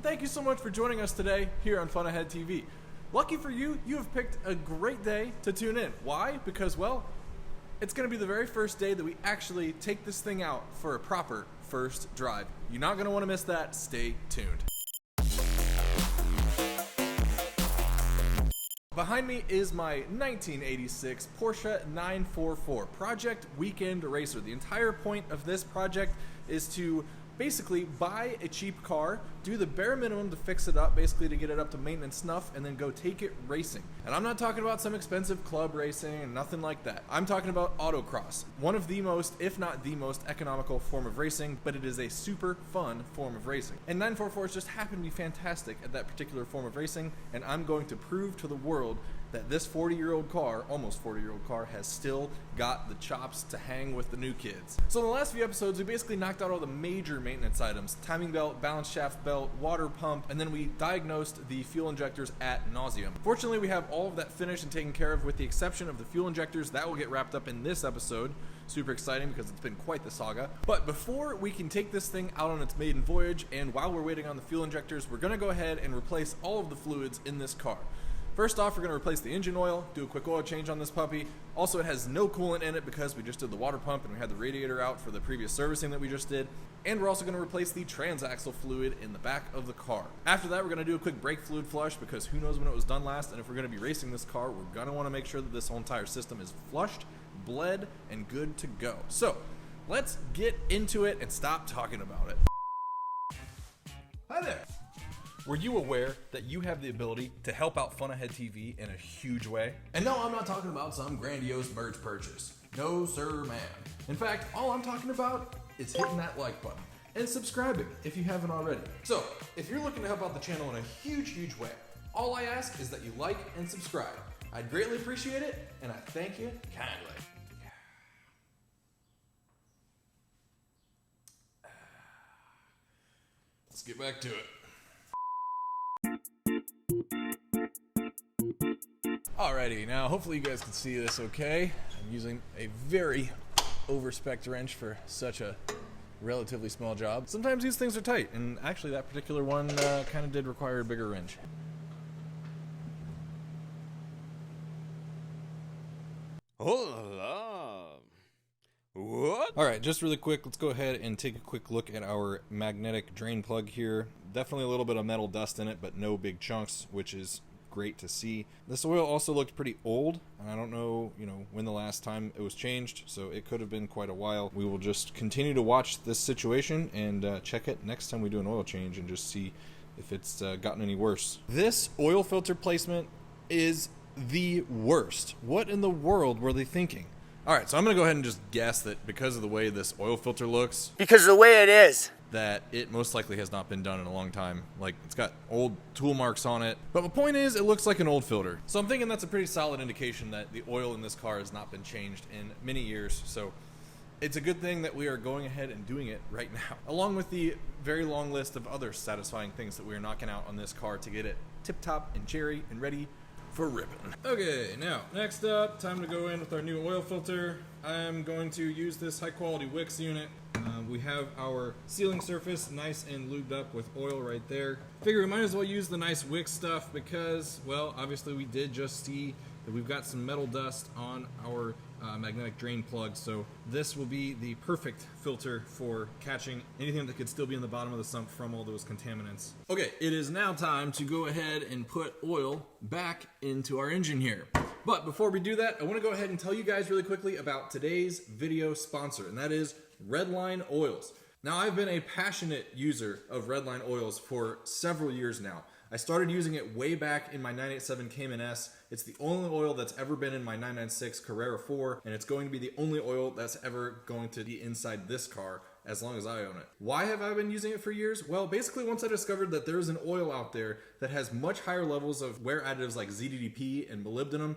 and thank you so much for joining us today here on Fun Ahead TV. Lucky for you, you have picked a great day to tune in. Why? Because, well, it's going to be the very first day that we actually take this thing out for a proper first drive. You're not going to want to miss that. Stay tuned. Behind me is my 1986 Porsche 944 Project Weekend Racer. The entire point of this project is to basically buy a cheap car, do the bare minimum to fix it up, basically to get it up to maintenance snuff, and then go take it racing. And I'm not talking about some expensive club racing and nothing like that. I'm talking about autocross. One of the most, if not the most economical form of racing, but it is a super fun form of racing. And 944s just happen to be fantastic at that particular form of racing, and I'm going to prove to the world that this 40-year-old car, almost 40-year-old car, has still got the chops to hang with the new kids. So in the last few episodes, we basically knocked out all the major maintenance items: timing belt, balance shaft belt, water pump, and then we diagnosed the fuel injectors ad nauseum. Fortunately, we have all of that finished and taken care of with the exception of the fuel injectors. That will get wrapped up in this episode. Super exciting because it's been quite the saga. But before we can take this thing out on its maiden voyage, and while we're waiting on the fuel injectors, we're gonna go ahead and replace all of the fluids in this car. First off, we're going to replace the engine oil, do a quick oil change on this puppy. Also, it has no coolant in it because we just did the water pump and we had the radiator out for the previous servicing that we just did. And we're also going to replace the transaxle fluid in the back of the car. After that, we're going to do a quick brake fluid flush because who knows when it was done last, and if we're going to be racing this car, we're going to want to make sure that this whole entire system is flushed, bled, and good to go. So, let's get into it and stop talking about it. Hi there! Were you aware that you have the ability to help out Fun Ahead TV in a huge way? And no, I'm not talking about some grandiose merch purchase. No, sir, ma'am. In fact, all I'm talking about is hitting that like button and subscribing if you haven't already. So, if you're looking to help out the channel in a huge way, all I ask is that you like and subscribe. I'd greatly appreciate it, and I thank you kindly. Let's get back to it. Alrighty, now hopefully you guys can see this okay. I'm using a very over-spec'd wrench for such a relatively small job. Sometimes these things are tight, and actually that particular one kind of did require a bigger wrench. Oh, what? Alright, just really quick, let's go ahead and take a quick look at our magnetic drain plug here. Definitely a little bit of metal dust in it, but no big chunks, which is great to see. This oil also looked pretty old, and I don't know, when the last time it was changed, so it could have been quite a while. We will just continue to watch this situation and check it next time we do an oil change and just see if it's gotten any worse. This oil filter placement is the worst. What in the world were they thinking? Alright, so I'm going to go ahead and just guess that because of the way this oil filter looks, Because of the way it is. that it most likely has not been done in a long time. Like, it's got old tool marks on it. But the point is, it looks like an old filter. So I'm thinking that's a pretty solid indication that the oil in this car has not been changed in many years. So it's a good thing that we are going ahead and doing it right now, along with the very long list of other satisfying things that we are knocking out on this car to get it tip-top and cherry and ready for ripping. Okay, now, next up, time to go in with our new oil filter. I'm going to use this high-quality Wix unit. We have our sealing surface nice and lubed up with oil right there. Figure we might as well use the nice Wix stuff because, well, obviously we did just see that we've got some metal dust on our magnetic drain plug, so this will be the perfect filter for catching anything that could still be in the bottom of the sump from all those contaminants. Okay, it is now time to go ahead and put oil back into our engine here. But before we do that, I want to go ahead and tell you guys really quickly about today's video sponsor, and that is Redline Oils. Now, I've been a passionate user of Redline Oils for several years now. I started using it way back in my 987 Cayman S. It's the only oil that's ever been in my 996 Carrera 4, and it's going to be the only oil that's ever going to be inside this car as long as I own it. Why have I been using it for years? Well, basically once I discovered that there is an oil out there that has much higher levels of wear additives like ZDDP and molybdenum,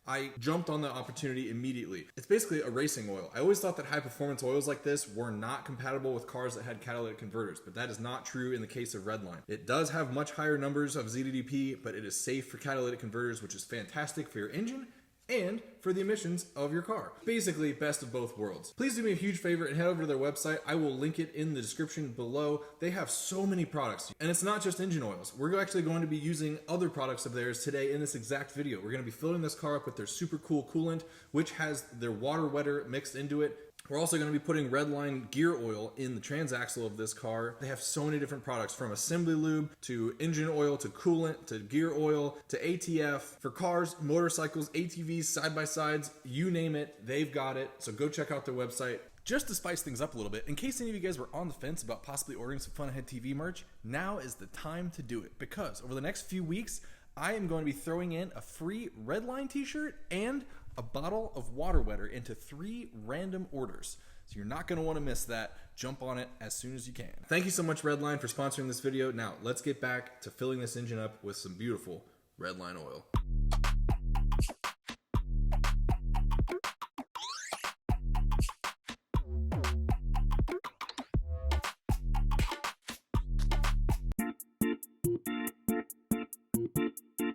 I jumped on the opportunity immediately. It's basically a racing oil. I always thought that high performance oils like this were not compatible with cars that had catalytic converters, but that is not true in the case of Redline. It does have much higher numbers of ZDDP, but it is safe for catalytic converters, which is fantastic for your engine and for the emissions of your car. Basically, best of both worlds. Please do me a huge favor and head over to their website. I will link it in the description below. They have so many products, and it's not just engine oils. We're actually going to be using other products of theirs today in this exact video. We're going to be filling this car up with their super cool coolant, which has their water wetter mixed into it. We're also going to be putting Redline gear oil in the transaxle of this car. They have so many different products, from assembly lube to engine oil to coolant to gear oil to ATF for cars, motorcycles, ATVs, side-by-sides, you name it, they've got it. So go check out their website. Just to spice things up a little bit, in case any of you guys were on the fence about possibly ordering some Funhead TV merch, now is the time to do it, because over the next few weeks, I am going to be throwing in a free Redline t-shirt and a bottle of water wetter into 3 random orders. So you're not going to want to miss that. Jump on it as soon as you can. Thank you so much, Redline, for sponsoring this video. Now, let's get back to filling this engine up with some beautiful Redline oil.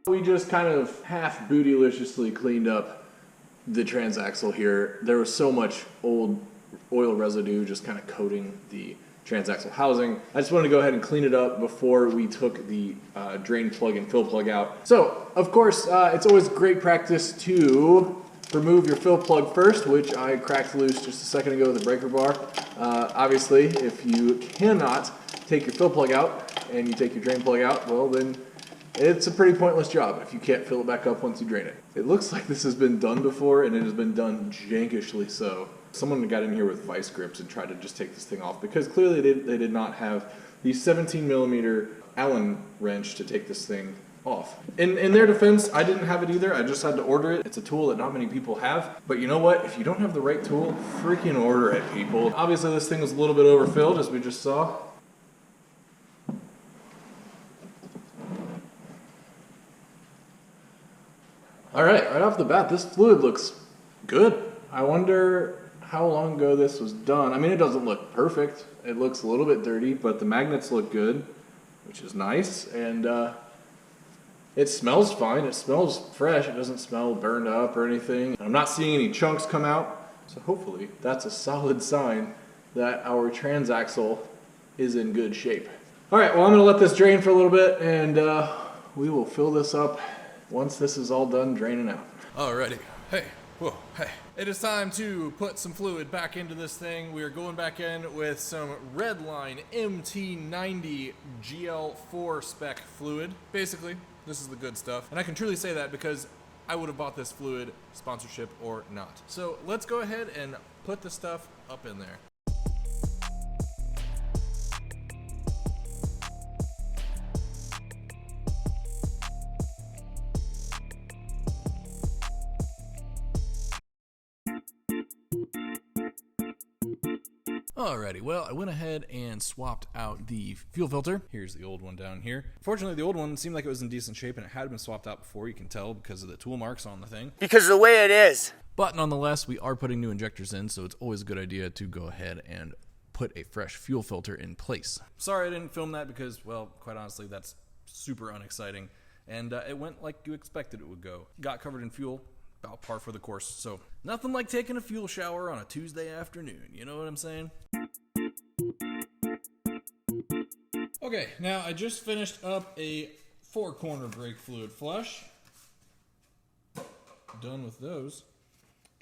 We just kind of half bootylicious cleaned up the transaxle here. There was so much old oil residue just kind of coating the transaxle housing. I just wanted to go ahead and clean it up before we took the drain plug and fill plug out. So, of course, it's always great practice to remove your fill plug first, which I cracked loose just a second ago with the breaker bar. Obviously, if you cannot take your fill plug out and you take your drain plug out, well then it's a pretty pointless job if you can't fill it back up once you drain it. It looks like this has been done before, and it has been done jankishly so. Someone got in here with vice grips and tried to just take this thing off, because clearly they did not have the 17mm Allen wrench to take this thing off. In their defense, I didn't have it either. I just had to order it. It's a tool that not many people have. But you know what? If you don't have the right tool, freaking order it, people. Obviously, this thing was a little bit overfilled, as we just saw. All right off the bat, this fluid looks good. I wonder how long ago this was done. I mean, it doesn't look perfect. It looks a little bit dirty, but the magnets look good, which is nice. And it smells fine. It smells fresh. It doesn't smell burned up or anything. I'm not seeing any chunks come out. So hopefully that's a solid sign that our transaxle is in good shape. All right, well, I'm gonna let this drain for a little bit, and we will fill this up once this is all done draining out. Alrighty. Hey. Whoa. Hey. It is time to put some fluid back into this thing. We are going back in with some Redline MT90 GL4 spec fluid. Basically, this is the good stuff. And I can truly say that because I would have bought this fluid, sponsorship or not. So let's go ahead and put the stuff up in there. Alrighty, well, I went ahead and swapped out the fuel filter. Here's the old one down here. Fortunately, the old one seemed like it was in decent shape, and it had been swapped out before. You can tell because of the tool marks on the thing. Because of the way it is. But nonetheless, we are putting new injectors in, so it's always a good idea to go ahead and put a fresh fuel filter in place. Sorry I didn't film that because, well, quite honestly, that's super unexciting. And it went like you expected it would go. Got covered in fuel. About par for the course. So nothing like taking a fuel shower on a Tuesday afternoon, you know what I'm saying? Okay, now I just finished up a 4-corner brake fluid flush. Done with those.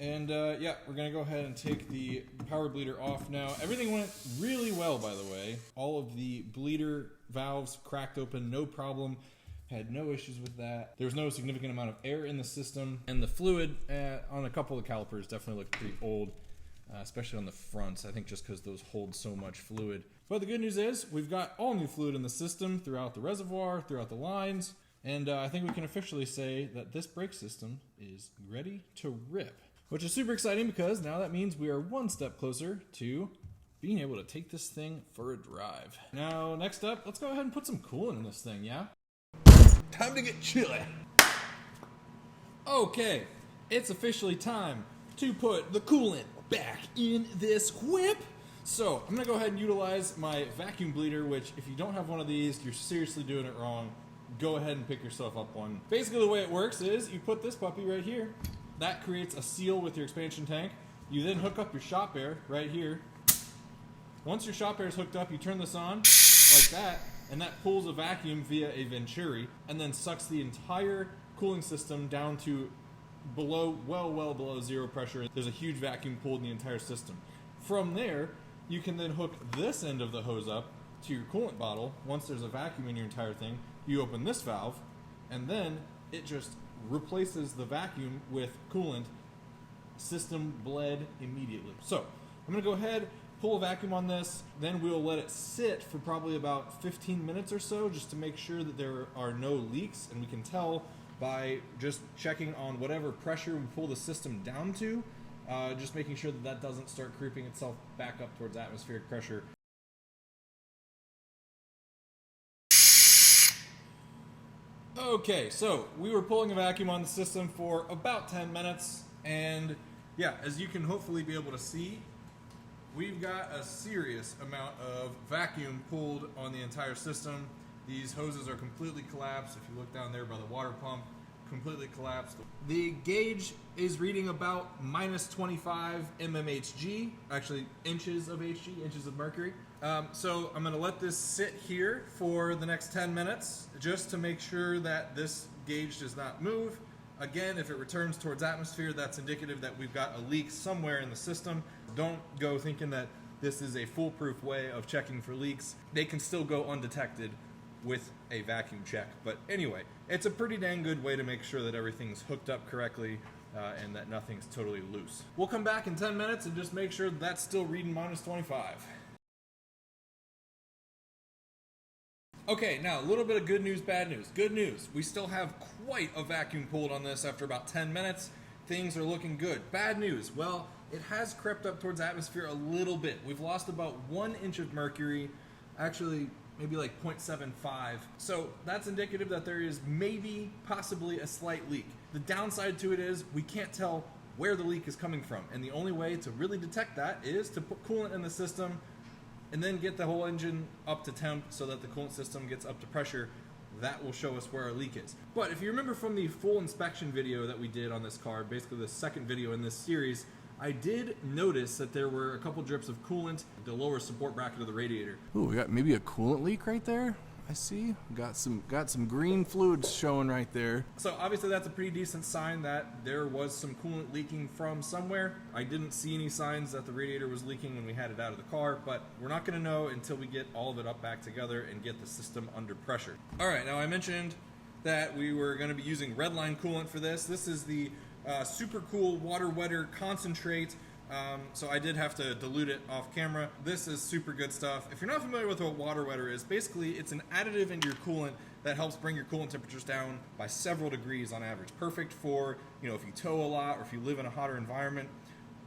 And yeah, we're gonna go ahead and take the power bleeder off now. Everything went really well, by the way. All of the bleeder valves cracked open, no problem. Had no issues with that. There was no significant amount of air in the system, and the fluid on a couple of calipers definitely looked pretty old, especially on the fronts, I think just because those hold so much fluid. But the good news is we've got all new fluid in the system throughout the reservoir, throughout the lines, and I think we can officially say that this brake system is ready to rip, which is super exciting because now that means we are one step closer to being able to take this thing for a drive. Now, next up, let's go ahead and put some coolant in this thing, yeah? Time to get chilly. Okay, it's officially time to put the coolant back in this whip. So I'm gonna go ahead and utilize my vacuum bleeder, which if you don't have one of these, you're seriously doing it wrong. Go ahead and pick yourself up one. Basically the way it works is you put this puppy right here. that creates a seal with your expansion tank. You then hook up your shop air right here. Once your shop air is hooked up, you turn this on like that, and that pulls a vacuum via a venturi and then sucks the entire cooling system down to below, well below zero pressure. There's a huge vacuum pulled in the entire system. From there, you can then hook this end of the hose up to your coolant bottle. Once there's a vacuum in your entire thing, you open this valve, and then it just replaces the vacuum with coolant. System bled immediately. So I'm gonna go ahead, pull a vacuum on this, then we'll let it sit for probably about 15 minutes or so just to make sure that there are no leaks, and we can tell by just checking on whatever pressure we pull the system down to, just making sure that that doesn't start creeping itself back up towards atmospheric pressure. Okay, so we were pulling a vacuum on the system for about 10 minutes, and yeah, as you can hopefully be able to see, we've got a serious amount of vacuum pulled on the entire system. These hoses are completely collapsed. If you look down there by the water pump, completely collapsed. The gauge is reading about minus 25 mmHg, actually inches of Hg, inches of mercury. So I'm going to let this sit here for the next 10 minutes just to make sure that this gauge does not move. Again, if it returns towards atmosphere, that's indicative that we've got a leak somewhere in the system. Don't go thinking that this is a foolproof way of checking for leaks. They can still go undetected with a vacuum check. But anyway, it's a pretty dang good way to make sure that everything's hooked up correctly and that nothing's totally loose. We'll come back in 10 minutes and just make sure that's still reading minus 25. Okay, now a little bit of good news, bad news. Good news, we still have quite a vacuum pulled on this after about 10 minutes. Things are looking good. Bad news, well, it has crept up towards atmosphere a little bit. We've lost about 1 inch of mercury, actually maybe like 0.75. So that's indicative that there is maybe, possibly a slight leak. The downside to it is we can't tell where the leak is coming from. And the only way to really detect that is to put coolant in the system and then get the whole engine up to temp so that the coolant system gets up to pressure. That will show us where our leak is. But if you remember from the full inspection video that we did on this car, basically the second video in this series, I did notice that there were a couple drips of coolant at the lower support bracket of the radiator. Ooh, we got maybe a coolant leak right there. I see. Got some green fluids showing right there. So obviously that's a pretty decent sign that there was some coolant leaking from somewhere. I didn't see any signs that the radiator was leaking when we had it out of the car, but we're not going to know until we get all of it up back together and get the system under pressure. All right, now I mentioned that we were going to be using Redline coolant for this. This is the super cool water wetter concentrate. So I did have to dilute it off camera. This is super good stuff. If you're not familiar with what water wetter is, basically it's an additive into your coolant that helps bring your coolant temperatures down by several degrees on average. Perfect for, you know, if you tow a lot or if you live in a hotter environment.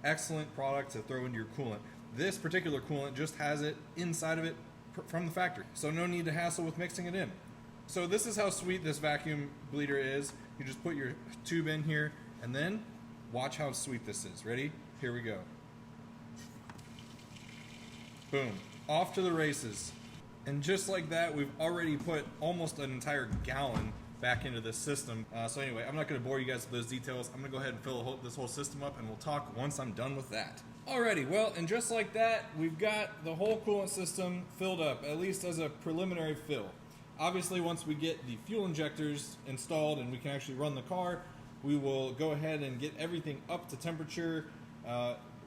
Excellent product to throw into your coolant. This particular coolant just has it inside of it from the factory, so no need to hassle with mixing it in. So this is how sweet this vacuum bleeder is. You just put your tube in here and then watch how sweet this is. Ready? Here we go. Boom. Off to the races. And just like that, we've already put almost an entire gallon back into this system. So anyway, I'm not going to bore you guys with those details. I'm going to go ahead and fill this whole system up, and we'll talk once I'm done with that. Alrighty, well, and just like that, we've got the whole coolant system filled up, at least as a preliminary fill. Obviously, once we get the fuel injectors installed and we can actually run the car, we will go ahead and get everything up to temperature,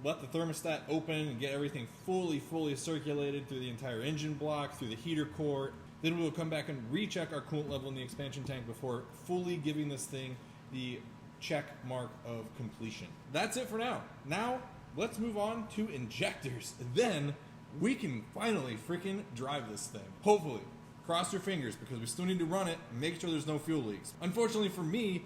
let the thermostat open and get everything fully circulated through the entire engine block, through the heater core. Then we will come back and recheck our coolant level in the expansion tank before fully giving this thing the check mark of completion. That's it for now. Now, let's move on to injectors. Then we can finally freaking drive this thing. Hopefully. Cross your fingers, because we still need to run it and make sure there's no fuel leaks. Unfortunately for me,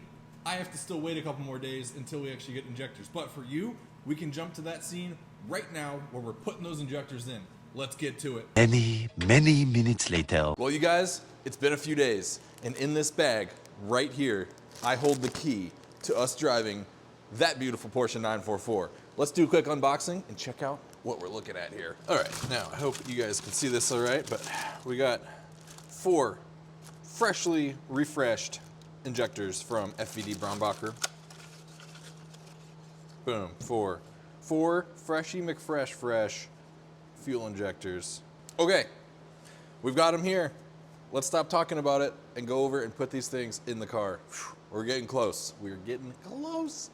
I have to still wait a couple more days until we actually get injectors. But for you, we can jump to that scene right now where we're putting those injectors in. Let's get to it. Many minutes later. Well, you guys, it's been a few days, and in this bag right here, I hold the key to us driving that beautiful Porsche 944. Let's do a quick unboxing and check out what we're looking at here. All right, now I hope you guys can see this all right, but we got 4 freshly refreshed injectors from FVD Braunbacher. Boom, four freshy McFresh fresh fuel injectors. Okay, we've got them here. Let's stop talking about it and go over and put these things in the car. We're getting close. We're getting close.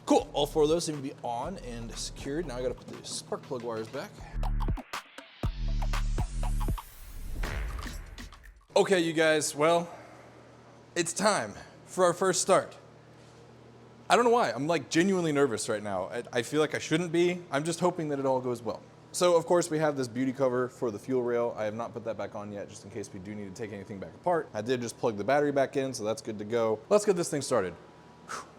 Cool, all four of those seem to be on and secured. Now I gotta put the spark plug wires back. Okay, you guys, well, it's time for our first start. I don't know why, I'm like genuinely nervous right now. I feel like I shouldn't be. I'm just hoping that it all goes well. So of course we have this beauty cover for the fuel rail. I have not put that back on yet, just in case we do need to take anything back apart. I did just plug the battery back in, so that's good to go. Let's get this thing started.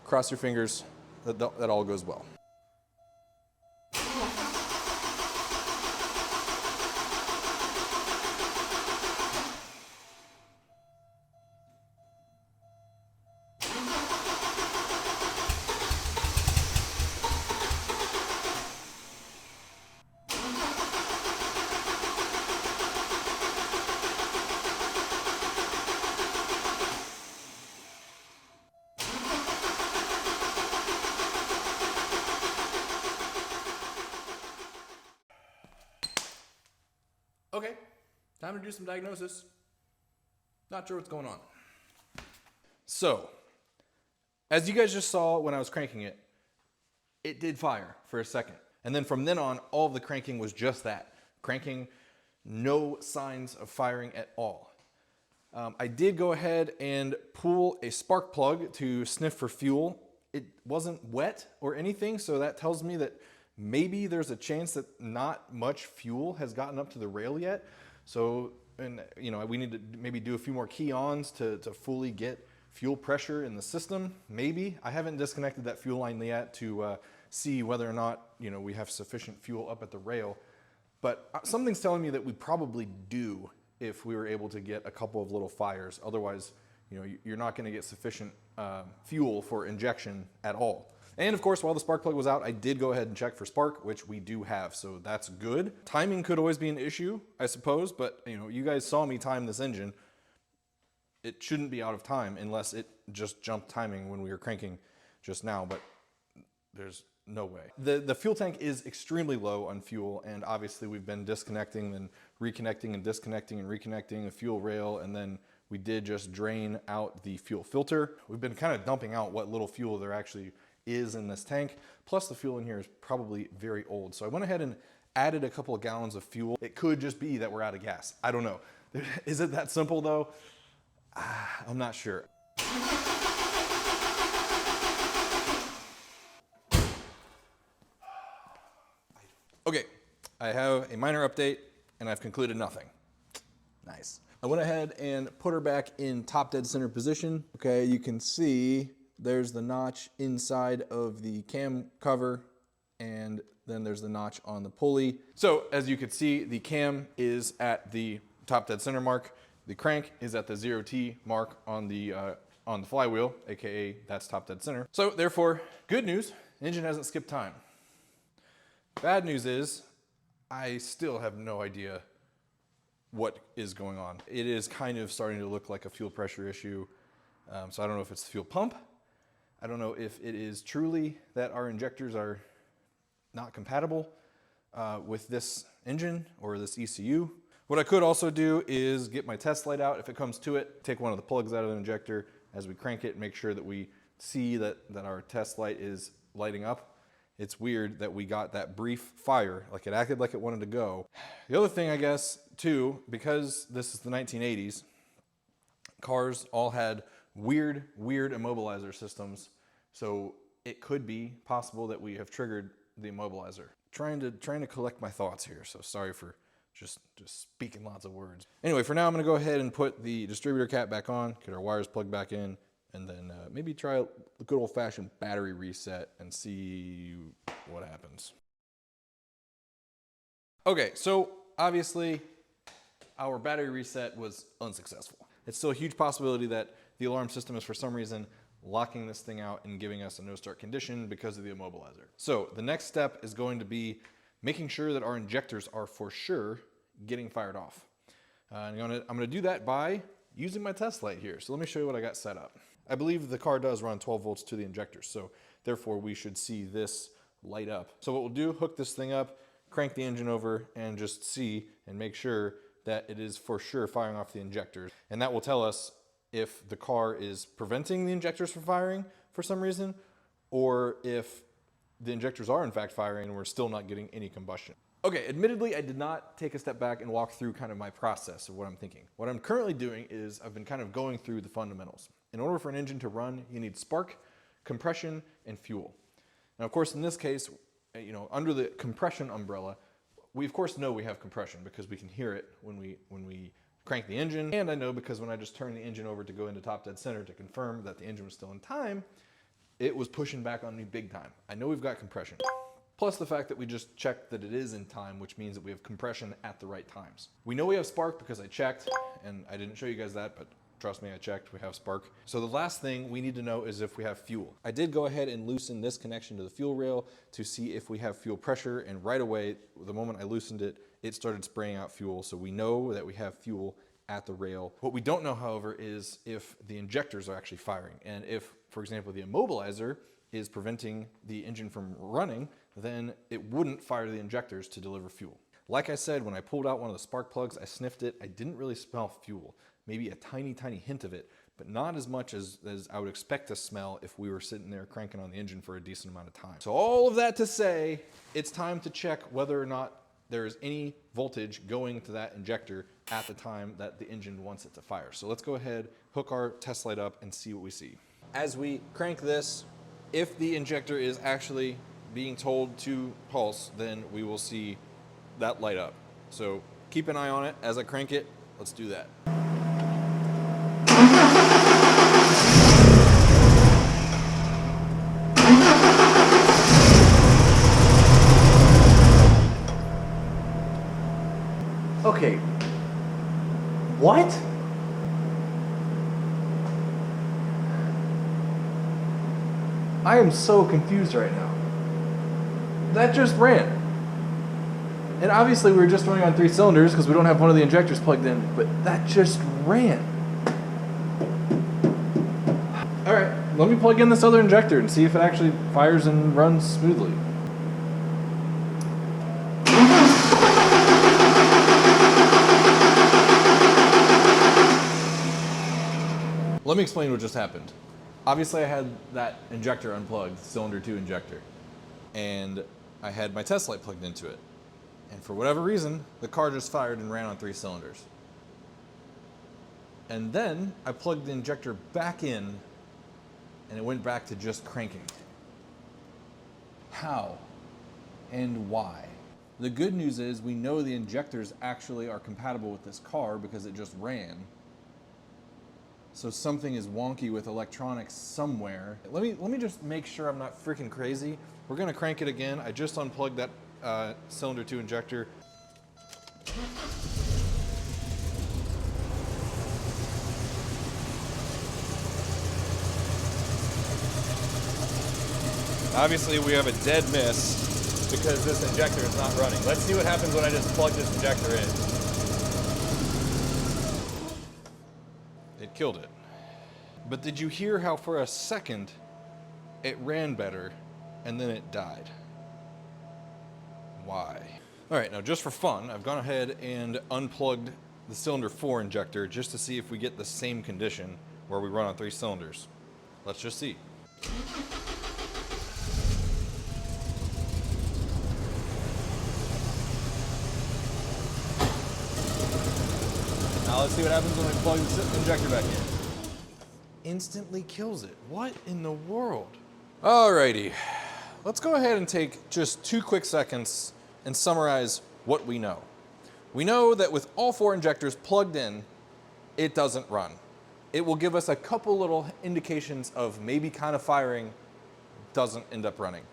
Cross your fingers that all goes well. Okay, time to do some diagnosis. Not sure what's going on. So, as you guys just saw when I was cranking it, it did fire for a second. And then from then on, all of the cranking was just that. Cranking, no signs of firing at all. I did go ahead and pull a spark plug to sniff for fuel. It wasn't wet or anything, so that tells me that maybe there's a chance that not much fuel has gotten up to the rail yet. So, and you know, we need to maybe do a few more key-ons to fully get fuel pressure in the system. Maybe. I haven't disconnected that fuel line yet to see whether or not, you know, we have sufficient fuel up at the rail. But something's telling me that we probably do if we were able to get a couple of little fires. Otherwise, you know, you're not going to get sufficient fuel for injection at all. And of course, while the spark plug was out, I did go ahead and check for spark, which we do have, so that's good. Timing could always be an issue, I suppose, but you know, you guys saw me time this engine. It shouldn't be out of time unless it just jumped timing when we were cranking just now, but there's no way. The fuel tank is extremely low on fuel, and obviously we've been disconnecting and reconnecting and disconnecting and reconnecting a fuel rail, and then we did just drain out the fuel filter. We've been kind of dumping out what little fuel there actually is in this tank. Plus the fuel in here is probably very old. So I went ahead and added a couple of gallons of fuel. It could just be that we're out of gas. I don't know. Is it that simple though? I'm not sure. Okay, I have a minor update and I've concluded nothing. Nice. I went ahead and put her back in top dead center position. Okay, you can see there's the notch inside of the cam cover, and then there's the notch on the pulley. So as you can see, the cam is at the top dead center mark. The crank is at the 0T mark on the flywheel, AKA that's top dead center. So therefore, good news, engine hasn't skipped time. Bad news is, I still have no idea what is going on. It is kind of starting to look like a fuel pressure issue. So I don't know if it's the fuel pump. I don't know if it is truly that our injectors are not compatible with this engine or this ECU. What I could also do is get my test light out if it comes to it, take one of the plugs out of the injector as we crank it, make sure that we see that our test light is lighting up. It's weird that we got that brief fire, like it acted like it wanted to go. The other thing, I guess, too, because this is the 1980s, cars all had weird immobilizer systems. So it could be possible that we have triggered the immobilizer. Trying to collect my thoughts here, so sorry for just speaking lots of words. Anyway, for now I'm gonna go ahead and put the distributor cap back on, get our wires plugged back in, and then maybe try the good old-fashioned battery reset and see what happens. Okay, so obviously our battery reset was unsuccessful. It's still a huge possibility that the alarm system is for some reason locking this thing out and giving us a no start condition because of the immobilizer. So the next step is going to be making sure that our injectors are for sure getting fired off. I'm gonna do that by using my test light here. So let me show you what I got set up. I believe the car does run 12 volts to the injectors, so therefore we should see this light up. So what we'll do, hook this thing up, crank the engine over, and just see and make sure that it is for sure firing off the injectors. And that will tell us if the car is preventing the injectors from firing for some reason, or if the injectors are in fact firing and we're still not getting any combustion. Okay, admittedly, I did not take a step back and walk through kind of my process of what I'm thinking. What I'm currently doing is I've been kind of going through the fundamentals. In order for an engine to run, you need spark, compression, and fuel. Now, of course, in this case, under the compression umbrella, we of course know we have compression because we can hear it when we crank the engine. And I know because when I just turned the engine over to go into top dead center to confirm that the engine was still in time, it was pushing back on me big time. I know we've got compression. Plus the fact that we just checked that it is in time, which means that we have compression at the right times. We know we have spark because I checked, and I didn't show you guys that, but trust me, I checked, we have spark. So the last thing we need to know is if we have fuel. I did go ahead and loosen this connection to the fuel rail to see if we have fuel pressure, and right away, the moment I loosened it, it started spraying out fuel, so we know that we have fuel at the rail. What we don't know, however, is if the injectors are actually firing, and if, for example, the immobilizer is preventing the engine from running, then it wouldn't fire the injectors to deliver fuel. Like I said, when I pulled out one of the spark plugs, I sniffed it. I didn't really smell fuel. Maybe a tiny, tiny hint of it, but not as much as I would expect to smell if we were sitting there cranking on the engine for a decent amount of time. So all of that to say, it's time to check whether or not there is any voltage going to that injector at the time that the engine wants it to fire. So let's go ahead, hook our test light up, and see what we see. As we crank this, if the injector is actually being told to pulse, then we will see that light up. So keep an eye on it as I crank it. Let's do that. Okay. What? I am so confused right now. That just ran. And obviously we were just running on 3 cylinders because we don't have one of the injectors plugged in, but that just ran. All right, let me plug in this other injector and see if it actually fires and runs smoothly. Let me explain what just happened. Obviously I had that injector unplugged, cylinder 2 injector, and I had my test light plugged into it. And for whatever reason, the car just fired and ran on 3 cylinders. And then I plugged the injector back in and it went back to just cranking. How and why? The good news is we know the injectors actually are compatible with this car because it just ran. So something is wonky with electronics somewhere. Let me just make sure I'm not freaking crazy. We're gonna crank it again. I just unplugged that cylinder 2 injector. Obviously we have a dead miss because this injector is not running. Let's see what happens when I just plug this injector in. It killed it. But did you hear how for a second it ran better and then it died? Why? All right, now just for fun, I've gone ahead and unplugged the cylinder 4 injector just to see if we get the same condition where we run on 3 cylinders. Let's just see. Now let's see what happens when we plug the injector back in. Instantly kills it. What in the world? Alrighty, let's go ahead and take just 2 quick seconds and summarize what we know. We know that with all 4 injectors plugged in, it doesn't run. It will give us a couple little indications of maybe kind of firing, doesn't end up running.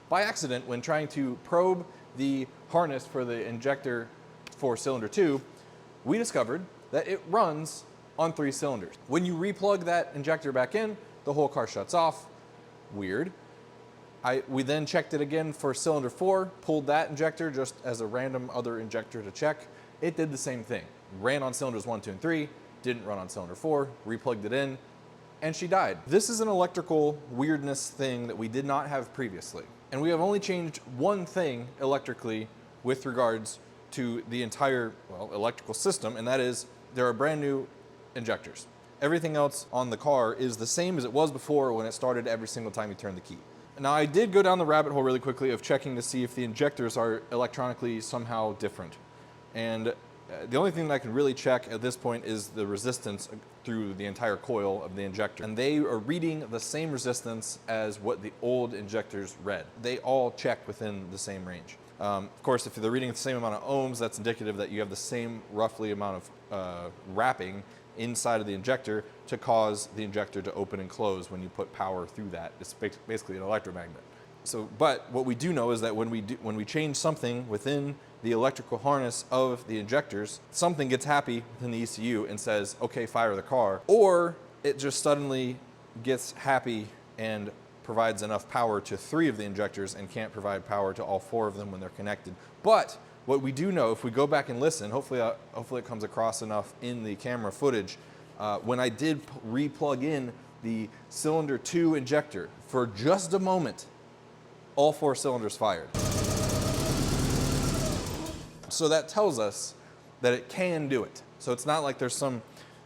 By accident, when trying to probe the harness for the injector for cylinder 2, we discovered that it runs on 3 cylinders. When you replug that injector back in, the whole car shuts off. Weird. We then checked it again for cylinder 4, pulled that injector just as a random other injector to check. It did the same thing. Ran on cylinders 1, 2, and 3, didn't run on cylinder 4, replugged it in, and she died. This is an electrical weirdness thing that we did not have previously. And we have only changed one thing electrically with regards to the entire, well, electrical system, and that is there are brand new injectors. Everything else on the car is the same as it was before when it started every single time you turn the key. Now, I did go down the rabbit hole really quickly of checking to see if the injectors are electronically somehow different. And the only thing that I can really check at this point is the resistance through the entire coil of the injector. And they are reading the same resistance as what the old injectors read. They all check within the same range. Of course, if they're reading the same amount of ohms, that's indicative that you have the same roughly amount of wrapping inside of the injector to cause the injector to open and close when you put power through that. It's basically an electromagnet. So, but what we do know is that when we change something within the electrical harness of the injectors, something gets happy within the ECU and says, okay, fire the car, or it just suddenly gets happy and provides enough power to 3 of the injectors and can't provide power to all 4 of them when they're connected. But what we do know, if we go back and listen, hopefully it comes across enough in the camera footage, when I did re-plug in the cylinder 2 injector, for just a moment, all 4 cylinders fired. So that tells us that it can do it. So it's not like there's some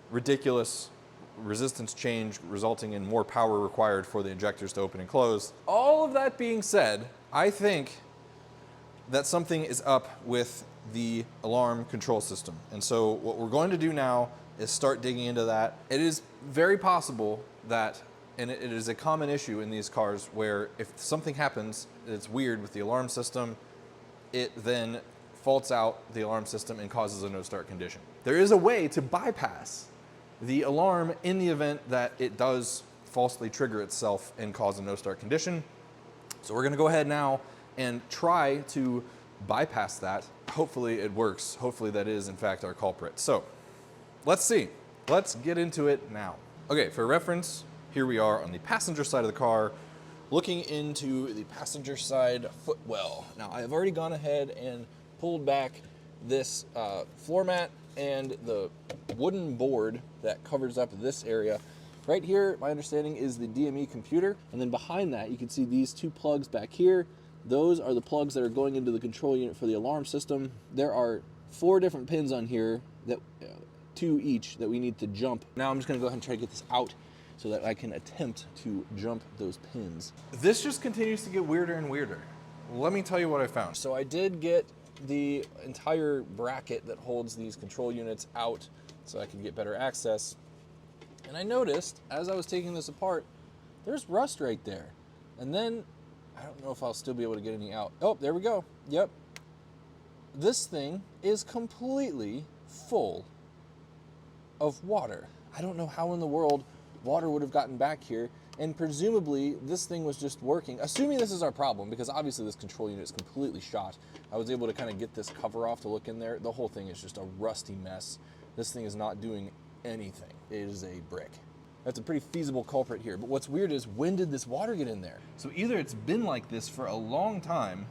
ridiculous resistance change resulting in more power required for the injectors to open and close. All of that being said, I think that something is up with the alarm control system. And so what we're going to do now is start digging into that. It is very possible that, and it is a common issue in these cars, where if something happens that's weird with the alarm system, it then faults out the alarm system and causes a no start condition. There is a way to bypass the alarm in the event that it does falsely trigger itself and cause a no start condition. So we're gonna go ahead now and try to bypass that. Hopefully it works. Hopefully that is in fact our culprit. So let's see. Let's get into it now. Okay, for reference, here we are on the passenger side of the car, looking into the passenger side footwell. Now I have already gone ahead and pulled back this floor mat and the wooden board that covers up this area. Right here, my understanding is the DME computer, and then behind that you can see these 2 plugs back here. Those are the plugs that are going into the control unit for the alarm system. There are 4 different pins on here, that 2 each, that we need to jump. Now I'm just gonna go ahead and try to get this out so that I can attempt to jump those pins. This just continues to get weirder and weirder. Let me tell you what I found. So I did get the entire bracket that holds these control units out so I could get better access. And I noticed, as I was taking this apart, there's rust right there. And then, I don't know if I'll still be able to get any out. Oh, there we go. Yep. This thing is completely full of water. I don't know how in the world water would have gotten back here, and presumably this thing was just working, assuming this is our problem, because obviously this control unit is completely shot. I was able to kind of get this cover off to look in there. The whole thing is just a rusty mess. This thing is not doing anything. It is a brick. That's a pretty feasible culprit here. But what's weird is, when did this water get in there? So either it's been like this for a long time,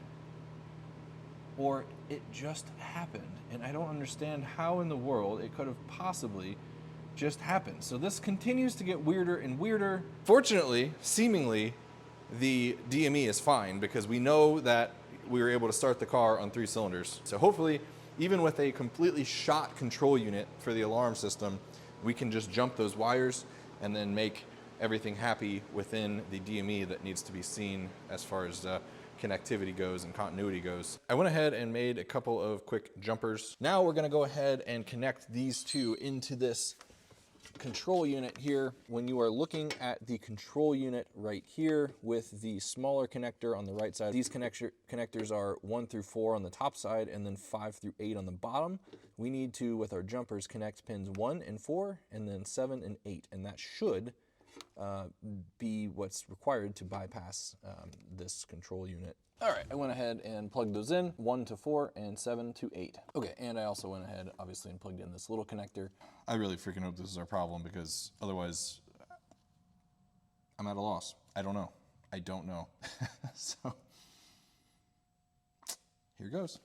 or it just happened. And I don't understand how in the world it could have possibly just happened. So this continues to get weirder and weirder. Fortunately, seemingly, the DME is fine, because we know that we were able to start the car on 3 cylinders. So hopefully, even with a completely shot control unit for the alarm system, we can just jump those wires and then make everything happy within the DME that needs to be seen as far as connectivity goes and continuity goes. I went ahead and made a couple of quick jumpers. Now we're gonna go ahead and connect these 2 into this control unit here. When you are looking at the control unit right here with the smaller connector on the right side, these connectors are 1 through 4 on the top side and then 5 through 8 on the bottom. We need to, with our jumpers, connect pins 1 and 4 and then 7 and 8, and that should be what's required to bypass this control unit. All right, I went ahead and plugged those in, 1 to 4 and 7 to 8. Okay, and I also went ahead, obviously, and plugged in this little connector. I really freaking hope this is our problem, because otherwise I'm at a loss. I don't know. I don't know. So here goes.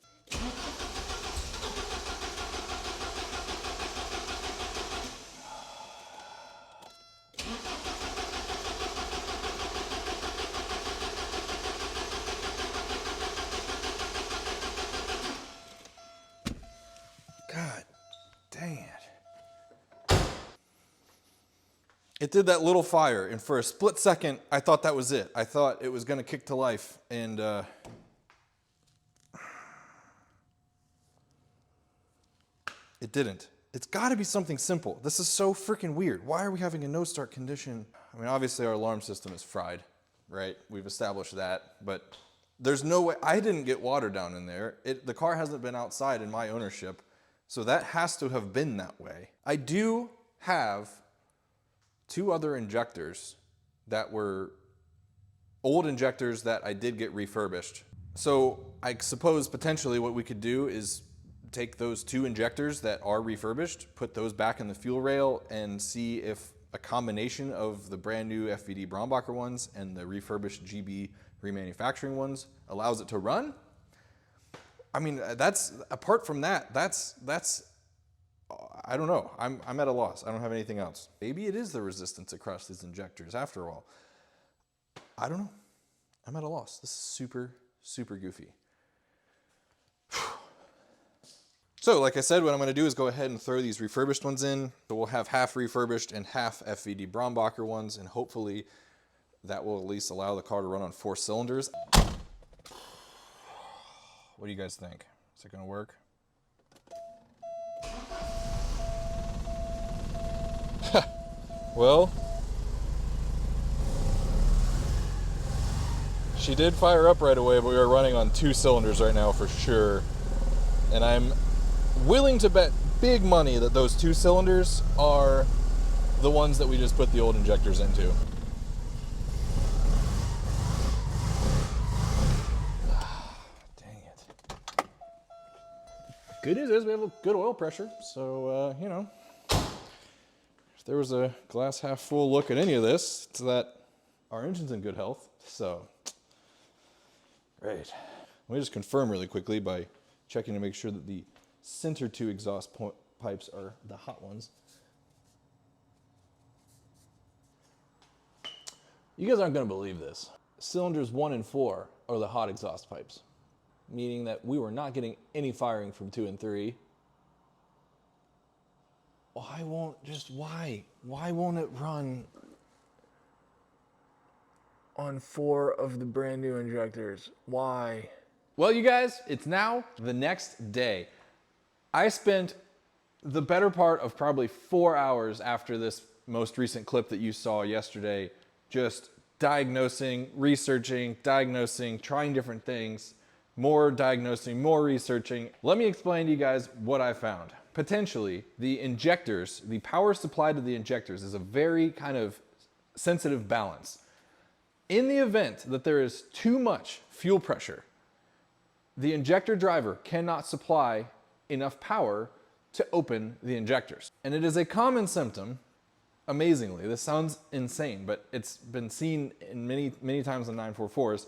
God dang it. It did that little fire, and for a split second, I thought that was it. I thought it was gonna kick to life, and it didn't. It's gotta be something simple. This is so freaking weird. Why are we having a no start condition? I mean, obviously our alarm system is fried, right? We've established that, but there's no way. I didn't get water down in there. The car hasn't been outside in my ownership, so that has to have been that way. I do have 2 other injectors that were old injectors that I did get refurbished. So I suppose potentially what we could do is take those 2 injectors that are refurbished, put those back in the fuel rail, and see if a combination of the brand new FVD Brombacher ones and the refurbished GB remanufacturing ones allows it to run. I mean, that's, apart from that, that's I don't know. I'm at a loss. I don't have anything else. Maybe it is the resistance across these injectors after all. I don't know. I'm at a loss. This is super, super goofy. So like I said, what I'm gonna do is go ahead and throw these refurbished ones in. So we'll have half refurbished and half FVD Brombacher ones, and hopefully that will at least allow the car to run on 4 cylinders. What do you guys think? Is it gonna work? Well, she did fire up right away, but we are running on 2 cylinders right now for sure. And I'm willing to bet big money that those 2 cylinders are the ones that we just put the old injectors into. Dang it. Good news is we have a good oil pressure, so, you know, if there was a glass half full look at any of this, it's that our engine's in good health, so. Right. Let me just confirm really quickly by checking to make sure that the center 2 exhaust pipes are the hot ones. You guys aren't going to believe this. Cylinders 1 and 4 are the hot exhaust pipes, meaning that we were not getting any firing from 2 and 3. Why won't it run on 4 of the brand new injectors? Why? Well, you guys, it's now the next day. I spent the better part of probably 4 hours after this most recent clip that you saw yesterday, just diagnosing, researching, diagnosing, trying different things, more diagnosing, more researching. Let me explain to you guys what I found. Potentially, the injectors, the power supply to the injectors is a very kind of sensitive balance. In the event that there is too much fuel pressure, the injector driver cannot supply enough power to open the injectors. And it is a common symptom, amazingly, this sounds insane, but it's been seen in many times on 944s.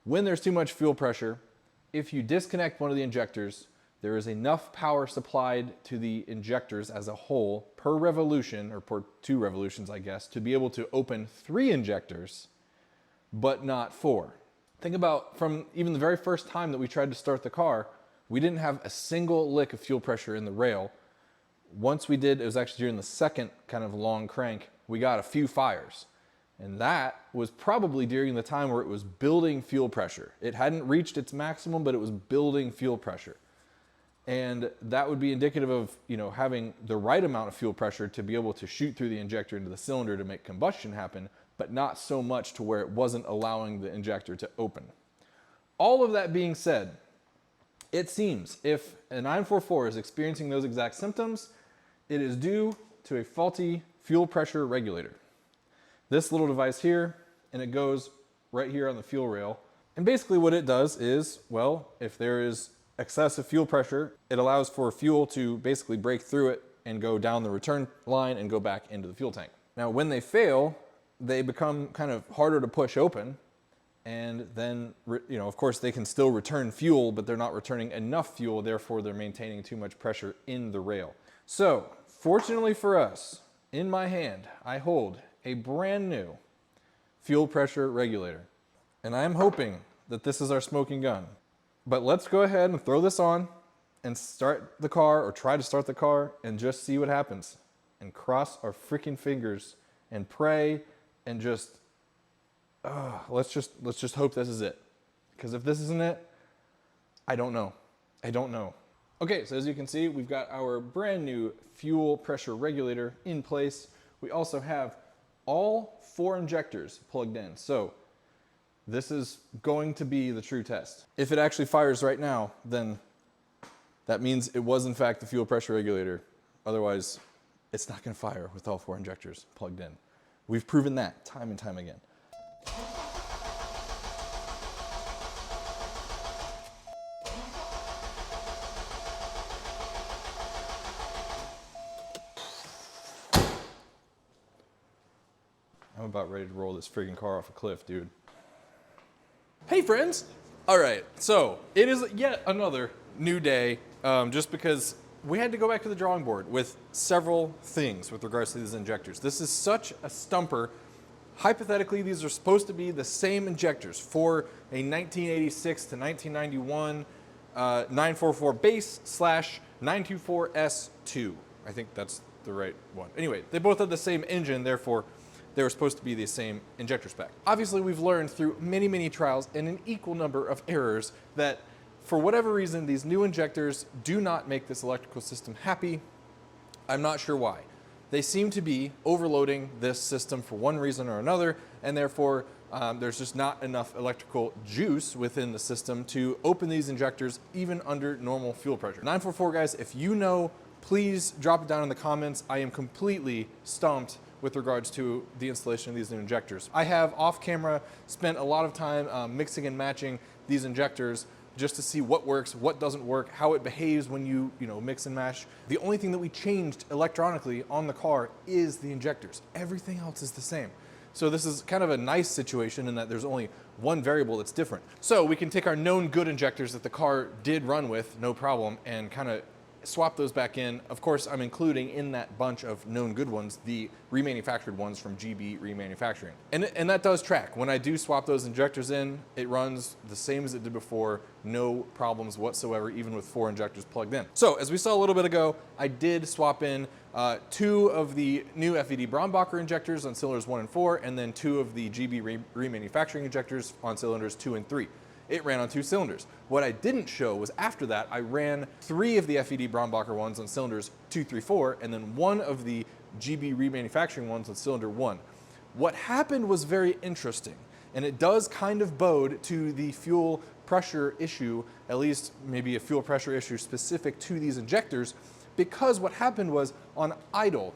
When there's too much fuel pressure, if you disconnect one of the injectors, there is enough power supplied to the injectors as a whole per revolution, or per 2 revolutions, I guess, to be able to open 3 injectors, but not 4. Think about from even the very first time that we tried to start the car, we didn't have a single lick of fuel pressure in the rail. Once we did, it was actually during the second kind of long crank, we got a few fires. And that was probably during the time where it was building fuel pressure. It hadn't reached its maximum, but it was building fuel pressure. And that would be indicative of, you know, having the right amount of fuel pressure to be able to shoot through the injector into the cylinder to make combustion happen, but not so much to where it wasn't allowing the injector to open. All of that being said, it seems if a 944 is experiencing those exact symptoms, it is due to a faulty fuel pressure regulator. this little device here, and it goes right here on the fuel rail. And basically what it does is, well, if there is excessive fuel pressure, it allows for fuel to basically break through it and go down the return line and go back into the fuel tank. Now, when they fail, they become kind of harder to push open. And then, you know, of course, they can still return fuel, but they're not returning enough fuel. Therefore, they're maintaining too much pressure in the rail. So, fortunately for us, in my hand, I hold a brand new fuel pressure regulator. And I'm hoping that this is our smoking gun. But let's go ahead and throw this on and start the car, or try to start the car, and just see what happens. And cross our freaking fingers and pray and just, let's just hope this is it. Because if this isn't it, I don't know. I don't know. Okay, so as you can see, we've got our brand new fuel pressure regulator in place. We also have all 4 injectors plugged in. So this is going to be the true test. If it actually fires right now, then that means it was in fact the fuel pressure regulator. Otherwise, it's not gonna fire with all 4 injectors plugged in. We've proven that time and time again. I'm about ready to roll this friggin' car off a cliff, dude. Hey friends! All right, so it is yet another new day, just because we had to go back to the drawing board with several things with regards to these injectors. This is such a stumper. Hypothetically, these are supposed to be the same injectors for a 1986 to 1991 944 base / 924S2. I think that's the right one. Anyway, they both have the same engine, therefore they were supposed to be the same injector spec. Obviously, we've learned through many, many trials and an equal number of errors that for whatever reason, these new injectors do not make this electrical system happy. I'm not sure why. They seem to be overloading this system for one reason or another, and therefore there's just not enough electrical juice within the system to open these injectors even under normal fuel pressure. 944 guys, if you know, please drop it down in the comments. I am completely stumped with regards to the installation of these new injectors. I have off camera spent a lot of time mixing and matching these injectors just to see what works, what doesn't work, how it behaves when you mix and mash. The only thing that we changed electronically on the car is the injectors. Everything else is the same. So this is kind of a nice situation in that there's only one variable that's different. So we can take our known good injectors that the car did run with, no problem, and kind of swap those back in. Of course, I'm including in that bunch of known good ones the remanufactured ones from GB Remanufacturing. And that does track. When I do swap those injectors in, it runs the same as it did before, no problems whatsoever, even with 4 injectors plugged in. So as we saw a little bit ago, I did swap in 2 of the new FED Brombacher injectors on cylinders 1 and 4, and then 2 of the GB Remanufacturing injectors on cylinders 2 and 3. It ran on 2 cylinders. What I didn't show was after that, I ran 3 of the FED Brombacher ones on cylinders 2, 3, 4, and then 1 of the GB Remanufacturing ones on cylinder 1. What happened was very interesting, and it does kind of bode to the fuel pressure issue, at least maybe a fuel pressure issue specific to these injectors, because what happened was on idle,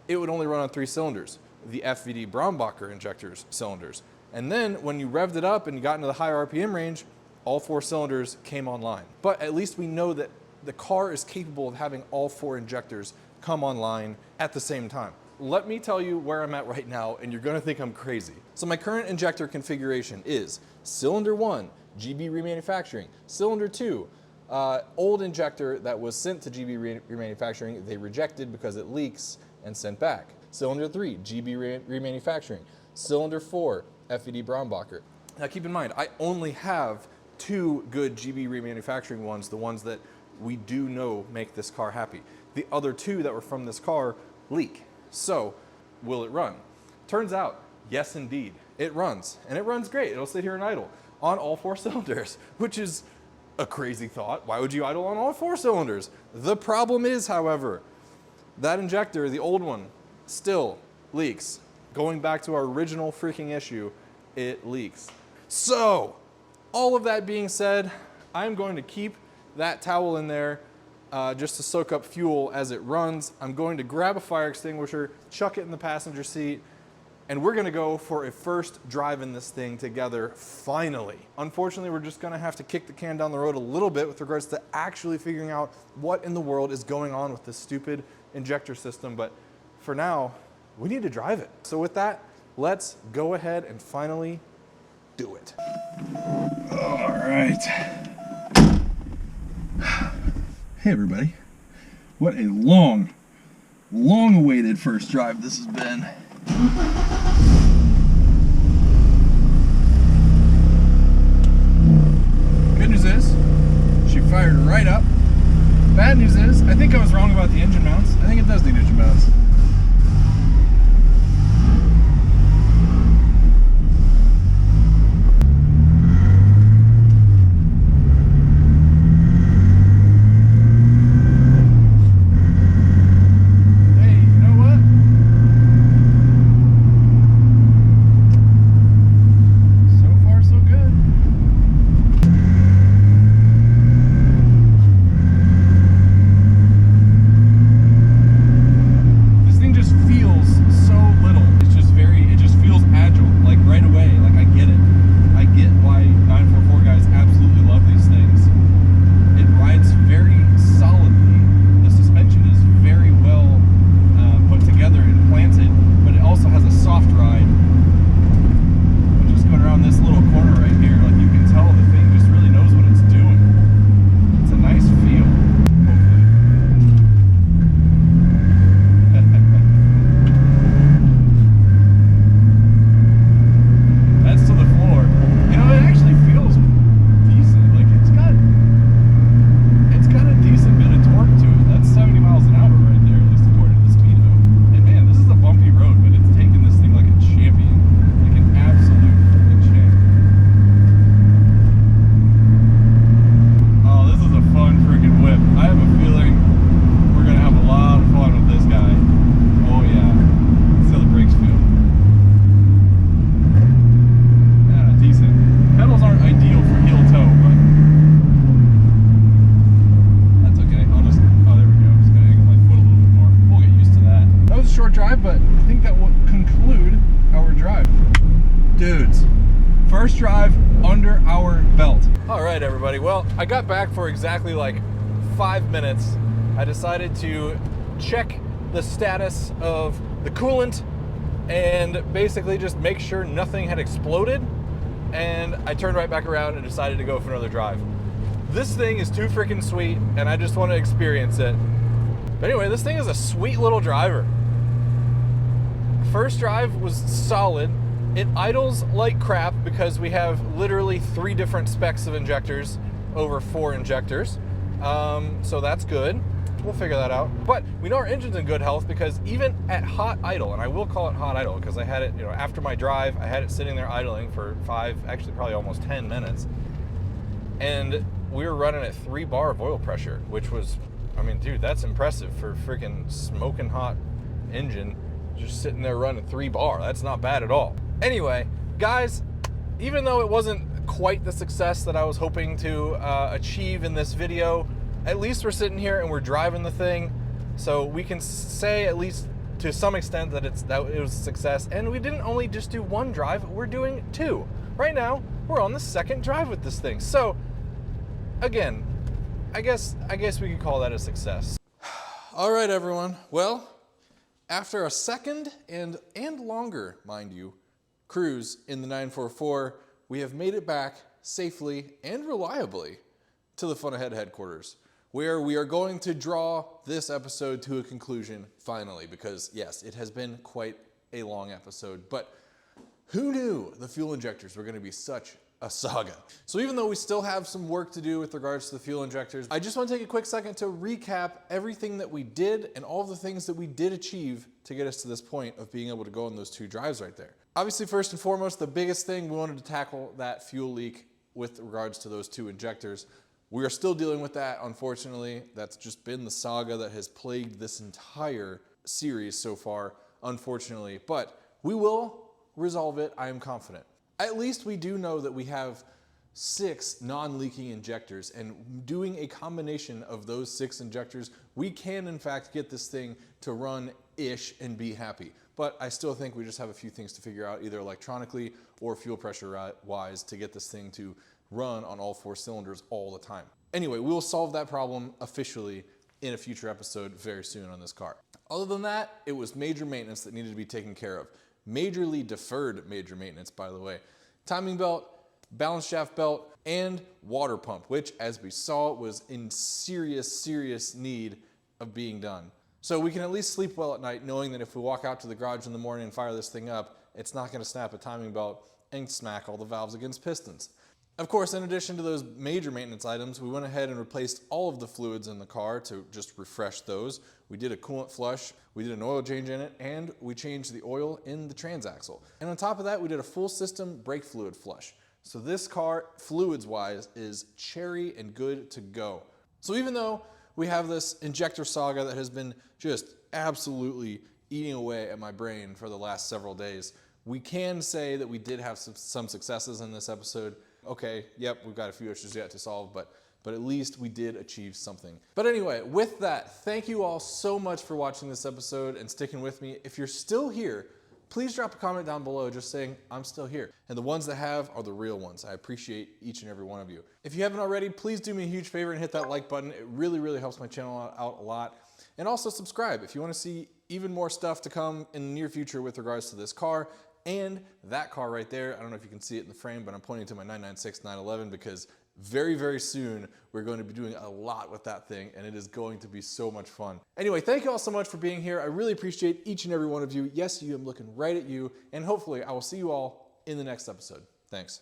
it would only run on 3 cylinders, the FED Brombacher injectors cylinders. And then when you revved it up and you got into the high RPM range, all 4 cylinders came online. But at least we know that the car is capable of having all 4 injectors come online at the same time. Let me tell you where I'm at right now, and you're gonna think I'm crazy. So my current injector configuration is cylinder 1, GB Remanufacturing, cylinder 2, old injector that was sent to GB Remanufacturing, they rejected because it leaks and sent back. Cylinder 3, GB Remanufacturing, cylinder 4, FED Brombacher. Now keep in mind, I only have 2 good GB Remanufacturing ones, the ones that we do know make this car happy. The other 2 that were from this car leak. So, will it run? Turns out, yes indeed, it runs. And it runs great, it'll sit here and idle on all 4 cylinders, which is a crazy thought. Why would you idle on all 4 cylinders? The problem is, however, that injector, the old one, still leaks. Going back to our original freaking issue, it leaks. So, all of that being said, I'm going to keep that towel in there just to soak up fuel as it runs. I'm going to grab a fire extinguisher, chuck it in the passenger seat, and we're gonna go for a first drive in this thing together, finally. Unfortunately, we're just gonna have to kick the can down the road a little bit with regards to actually figuring out what in the world is going on with this stupid injector system, but for now, we need to drive it. So with that, let's go ahead and finally do it. All right. Hey everybody. What a long awaited first drive this has been. Good news is, she fired right up. Bad news is, I think I was wrong about the engine mounts. I think it does need engine mounts. But I think that will conclude our drive. Dudes, first drive under our belt. All right, everybody. Well, I got back for exactly like 5 minutes. I decided to check the status of the coolant and basically just make sure nothing had exploded. And I turned right back around and decided to go for another drive. This thing is too freaking sweet, and I just want to experience it. But anyway, this thing is a sweet little driver. First drive was solid. It idles like crap because we have literally 3 different specs of injectors over 4 injectors. So that's good. We'll figure that out. But we know our engine's in good health because even at hot idle, and I will call it hot idle because I had it, after my drive, I had it sitting there idling for 5, actually probably almost 10 minutes. And we were running at 3 bar of oil pressure, which was, I mean, dude, that's impressive for freaking smoking hot engine. Just sitting there running 3 bar. That's not bad at all. Anyway, guys, even though it wasn't quite the success that I was hoping to achieve in this video, at least we're sitting here and we're driving the thing, so we can say at least to some extent that it was a success. And we didn't only just do 1 drive, we're doing 2. Right now, we're on the 2nd drive with this thing. So, again, I guess we could call that a success. All right, everyone. Well, after a 2nd and longer, mind you, cruise in the 944, we have made it back safely and reliably to the Fun Ahead headquarters, where we are going to draw this episode to a conclusion finally, because yes, it has been quite a long episode, but who knew the fuel injectors were going to be such a saga? So even though we still have some work to do with regards to the fuel injectors, I just want to take a quick second to recap everything that we did and all of the things that we did achieve to get us to this point of being able to go on those 2 drives right there. Obviously, first and foremost, the biggest thing, we wanted to tackle that fuel leak with regards to those 2 injectors. We are still dealing with that, unfortunately. That's just been the saga that has plagued this entire series so far, unfortunately. But we will resolve it, I am confident. At least we do know that we have 6 non-leaking injectors, and doing a combination of those 6 injectors, we can in fact get this thing to run ish and be happy. But I still think we just have a few things to figure out, either electronically or fuel pressure wise, to get this thing to run on all 4 cylinders all the time. Anyway, we will solve that problem officially in a future episode very soon on this car. Other than that, it was major maintenance that needed to be taken care of. Majorly deferred major maintenance, by the way. Timing belt, balance shaft belt, and water pump, which, as we saw, was in serious need of being done. So we can at least sleep well at night knowing that if we walk out to the garage in the morning and fire this thing up, it's not going to snap a timing belt and smack all the valves against pistons. Of course, in addition to those major maintenance items, we went ahead and replaced all of the fluids in the car to just refresh those. We did a coolant flush, we did an oil change in it, and we changed the oil in the transaxle. And on top of that, we did a full system brake fluid flush. So this car, fluids-wise, is cherry and good to go. So even though we have this injector saga that has been just absolutely eating away at my brain for the last several days, we can say that we did have some successes in this episode. Okay, yep, we've got a few issues yet to solve, but at least we did achieve something. But anyway, with that, thank you all so much for watching this episode and sticking with me. If you're still here, please drop a comment down below just saying, I'm still here. And the ones that have are the real ones. I appreciate each and every one of you. If you haven't already, please do me a huge favor and hit that like button. It really helps my channel out a lot. And also subscribe if you want to see even more stuff to come in the near future with regards to this car and that car right there. I don't know if you can see it in the frame, but I'm pointing to my 996 911 because very soon we're going to be doing a lot with that thing, and it is going to be so much fun. Anyway, thank you all so much for being here. I really appreciate each and every one of you. Yes, you, I'm looking right at you, and hopefully I will see you all in the next episode. Thanks.